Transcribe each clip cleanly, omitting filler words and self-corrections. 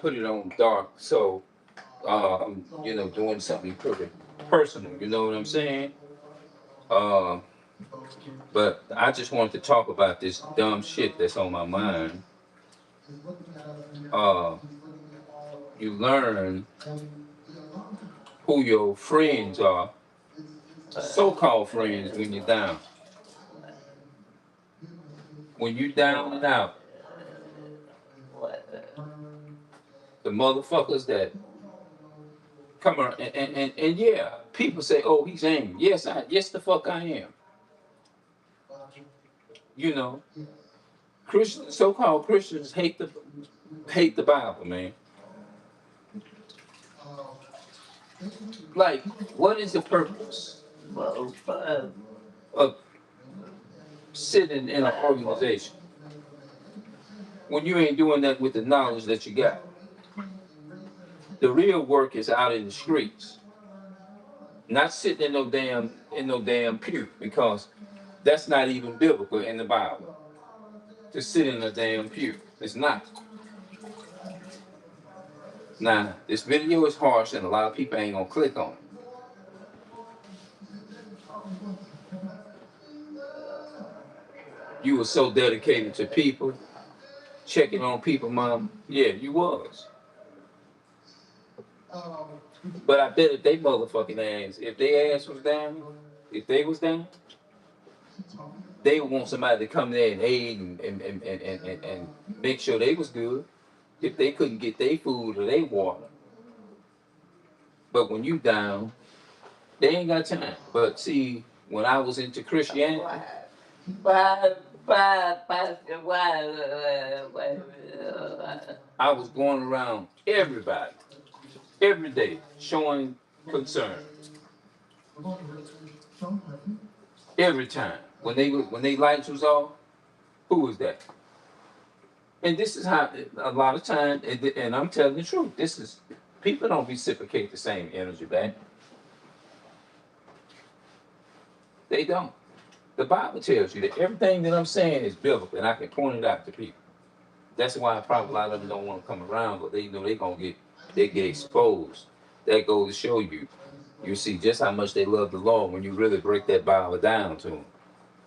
put it on dark, so you know, doing something pretty personal. You know what I'm saying? Uh, but I just wanted to talk about this dumb shit that's on my mind. Uh, you learn who your friends are, so-called friends, when you're down. When you down and out, the motherfuckers that come around and yeah, people say, "Oh, he's angry." Yes, the fuck I am. You know, Christians, so-called Christians hate the Bible, man. Like, what is the purpose of sitting in an organization when you ain't doing that with the knowledge that you got? The real work is out in the streets, not sitting in no damn pew, because that's not even biblical in the Bible. To sit in a damn pew, it's not. Now, this video is harsh, and a lot of people ain't gonna click on it. You were so dedicated to people, checking on people, mom. Yeah, you was. But I bet if they motherfucking ass, if they ass was down, if they was down, they would want somebody to come there and aid and make sure they was good if they couldn't get their food or their water. But when you down, they ain't got time. But see, when I was into Christianity, I was going around everybody, every day, showing concern. Every time. When they lights was off, who was that? And this is how a lot of times, and I'm telling the truth, this is people don't reciprocate the same energy back. They don't. The Bible tells you that everything that I'm saying is biblical, and I can point it out to people. That's why probably a lot of them don't want to come around, but they know they get exposed. That goes to show you, you see just how much they love the law when you really break that Bible down to them.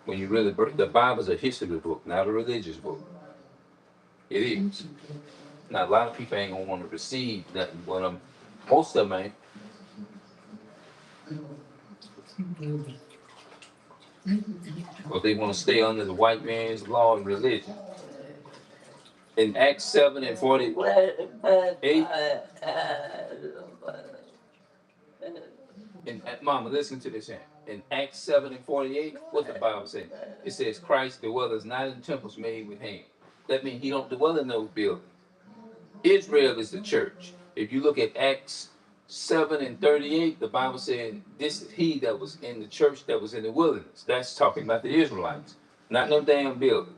When you really break the Bible's a history book, not a religious book. It is. Now a lot of people ain't gonna want to receive that. What I'm, most of them ain't. But they want to stay under the white man's law and religion. In Acts 7:48, and Mama, listen to this here. In Acts 7:48, what the Bible says? It says Christ dwelleth not in temples made with hands. That means he don't dwell in those buildings. Israel is the church. If you look at Acts 7:38, the Bible said this is he that was in the church that was in the wilderness. That's talking about the Israelites, not no damn building.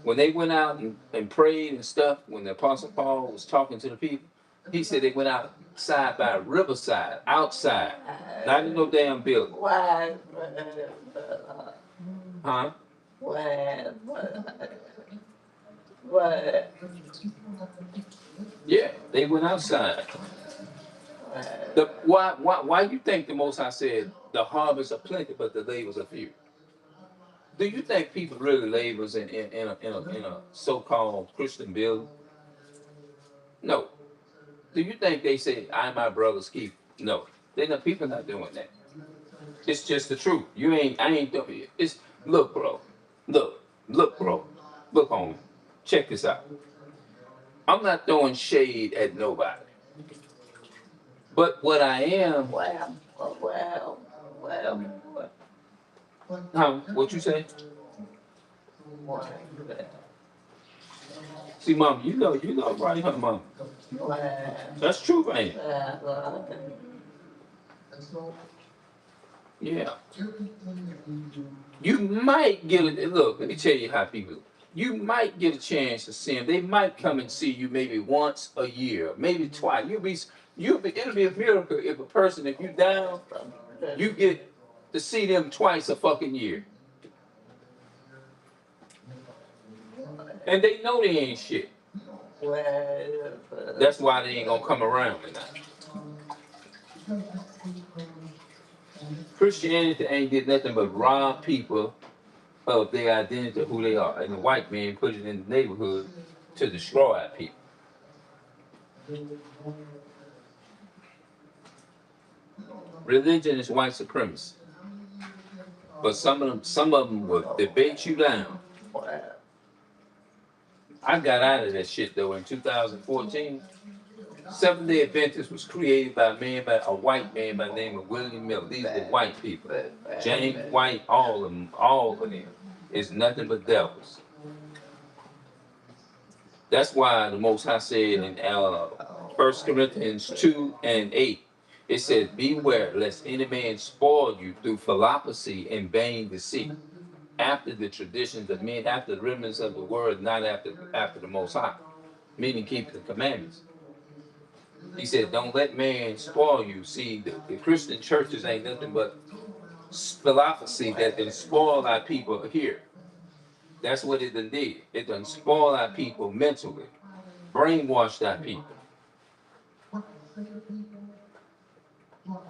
When they went out and prayed and stuff, when the Apostle Paul was talking to the people, he said they went outside by a riverside, outside, not in no damn building. Huh? Yeah, they went outside. Why you think the Most High said the harvest are plenty, but the labors are few? Do you think people really labors in a so-called Christian building? No. Do you think they say, "I my brother's keeper"? No. They know people not doing that. It's just the truth. I ain't doing it. It's look, bro. Look, bro. Look on me. Check this out. I'm not throwing shade at nobody. But what I am, what you say? See, mom, you know, right, huh, mom? That's true, ain't it? Yeah. You might get it. Look, let me tell you how people. You might get a chance to see them. They might come and see you maybe once a year, maybe twice. It'll be a miracle if a person, if you down, you get to see them twice a fucking year. And they know they ain't shit. That's why they ain't gonna come around with that. Christianity ain't did nothing but rob people of their identity, who they are, and the white man put it in the neighborhood to destroy our people. Religion is white supremacy, but some of them will debate you down. I got out of that shit though in 2014. Seventh-day Adventist was created by a white man by the name of William Miller. These are white people. James White, all of them. It's nothing but devils. That's why the Most High said in 1 Corinthians 2:8, it says, "Beware lest any man spoil you through philosophy and vain deceit, after the traditions of men, after the remnants of the word, not after the Most High," meaning keep the commandments. He said, "Don't let man spoil you." See, the Christian churches ain't nothing but philosophy that done spoil our people here. That's what it done did. It done spoil our people mentally, brainwashed our people.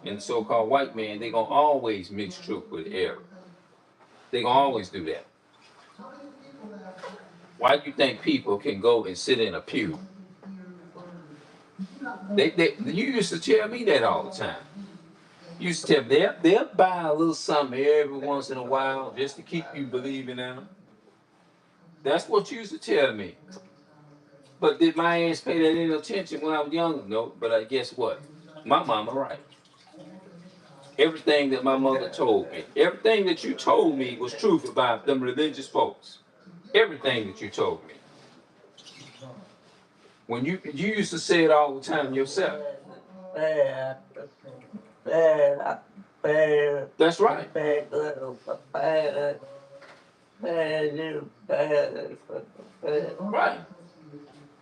And the so-called white man, they gonna always mix truth with error. They gonna always do that. Why do you think people can go and sit in a pew? You used to tell me that all the time. You used to tell me they'll buy a little something every once in a while just to keep you believing in them. That's what you used to tell me. But did my ass pay that any attention when I was younger? No. But guess what? My mama right. Everything that my mother told me, everything that you told me was truth about them religious folks. Everything that you told me. When you used to say it all the time yourself. That's right. Right.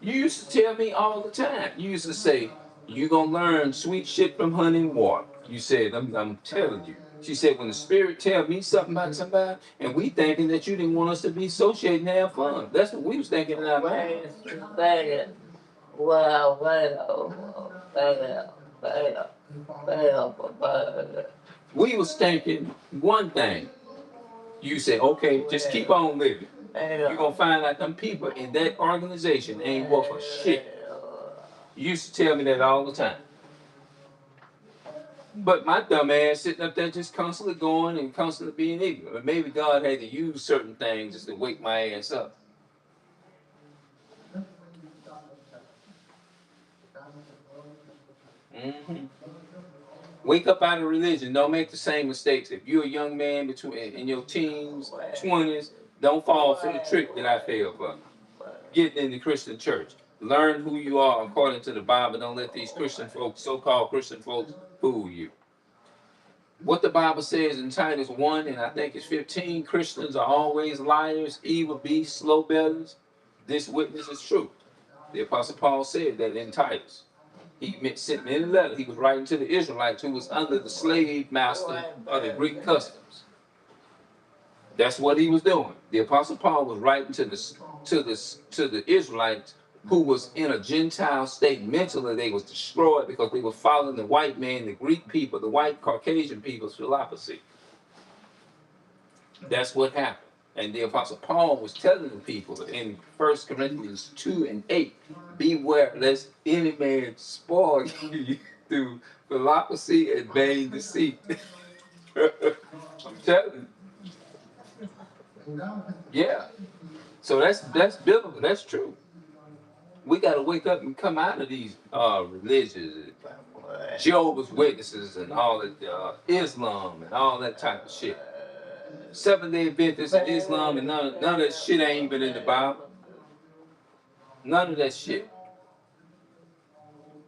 You used to tell me all the time. You used to say, "You gonna learn sweet shit from honey and water." You said, I'm telling you. She said, when the spirit tell me something about somebody, and we thinking that you didn't want us to be associated and have fun. That's what we was thinking in our mind. We was thinking one thing. You said, okay, just keep on living. You're gonna find out them people in that organization ain't worth a shit. You used to tell me that all the time. But my dumb ass sitting up there just constantly going and constantly being ignorant. But maybe God had to use certain things just to wake my ass up. Mm-hmm. Wake up out of religion. Don't make the same mistakes. If you're a young man in your teens, 20s, don't fall for the trick that I fell for. Get in the Christian church. Learn who you are according to the Bible. Don't let these Christian folks, so-called Christian folks, fool you. What the Bible says in Titus 1, and I think it's 15, Christians are always liars, evil beasts, slow bellies. This witness is true. The Apostle Paul said that in Titus. He sent me in a letter. He was writing to the Israelites who was under the slave master of the Greek customs. That's what he was doing. The Apostle Paul was writing to the Israelites who was in a Gentile state mentally. They was destroyed because they were following the white man, the Greek people, the white Caucasian people's philosophy. That's what happened. And the Apostle Paul was telling the people in 1 Corinthians 2:8, beware lest any man spoil you through philosophy and vain deceit. I'm telling you. Yeah. So that's biblical. That's true. We got to wake up and come out of these religions, Jehovah's Witnesses, and all that, Islam, and all that type of shit. Seventh-day Adventists and Islam, and none of that shit ain't even in the Bible. None of that shit.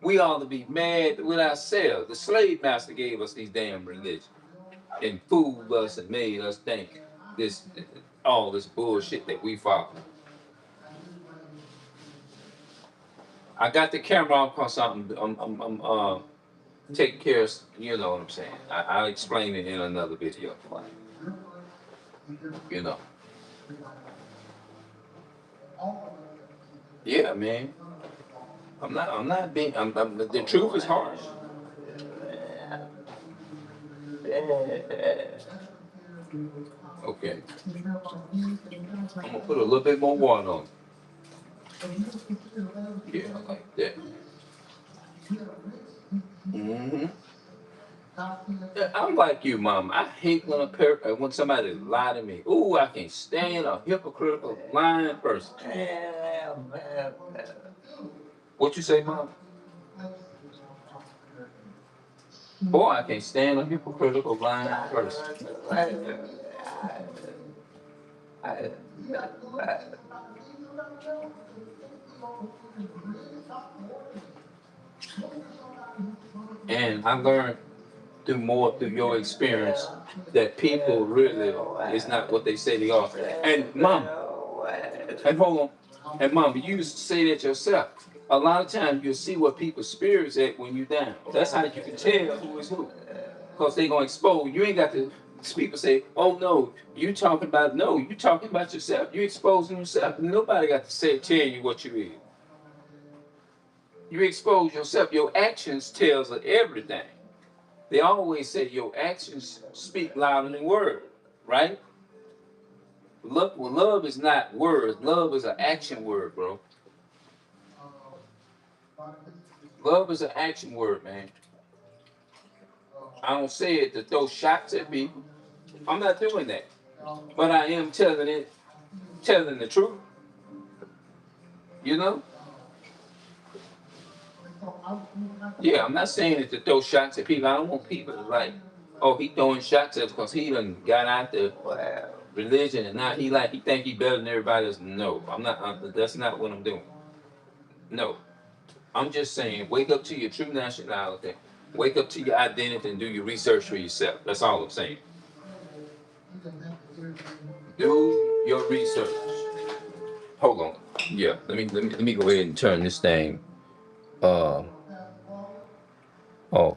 We ought to be mad with ourselves. The slave master gave us these damn religions and fooled us and made us think all this bullshit that we follow. I got the camera off because I'm taking care of, you know what I'm saying. I'll explain it in another video. You know. Yeah, man. I'm not being, the truth is harsh. Okay. I'm gonna put a little bit more water on it. Yeah, like that. Hmm. I'm like you, mom. I hate when somebody lie to me. Ooh, I can't stand a hypocritical, lying person. What you say, mom? Boy, I can't stand a hypocritical, lying person. And I learned through your experience that people really is not what they say they are. And mom, and hold on, and mom, you used to say that yourself. A lot of times you'll see what people's spirits at when you down. That's how you can tell who is who. Because they gonna expose. You ain't got to people say, oh no, you talking about no, you talking about yourself. You exposing yourself. Nobody got to say tell you what you is. You expose yourself. Your actions tells of everything. They always say your actions speak louder than words, right? Love is not words. Love is an action word, bro. Love is an action word, man. I don't say it to throw shots at people. I'm not doing that. But I am telling the truth. You know? Yeah, I'm not saying it to throw shots at people. I don't want people to like, oh, he throwing shots at us because he done got out the religion and now he think he better than everybody else. No, that's not what I'm doing. No, I'm just saying wake up to your true nationality, wake up to your identity, and do your research for yourself. That's all I'm saying. Do your research. Hold on. Yeah, let me go ahead and turn this thing. Uh, oh.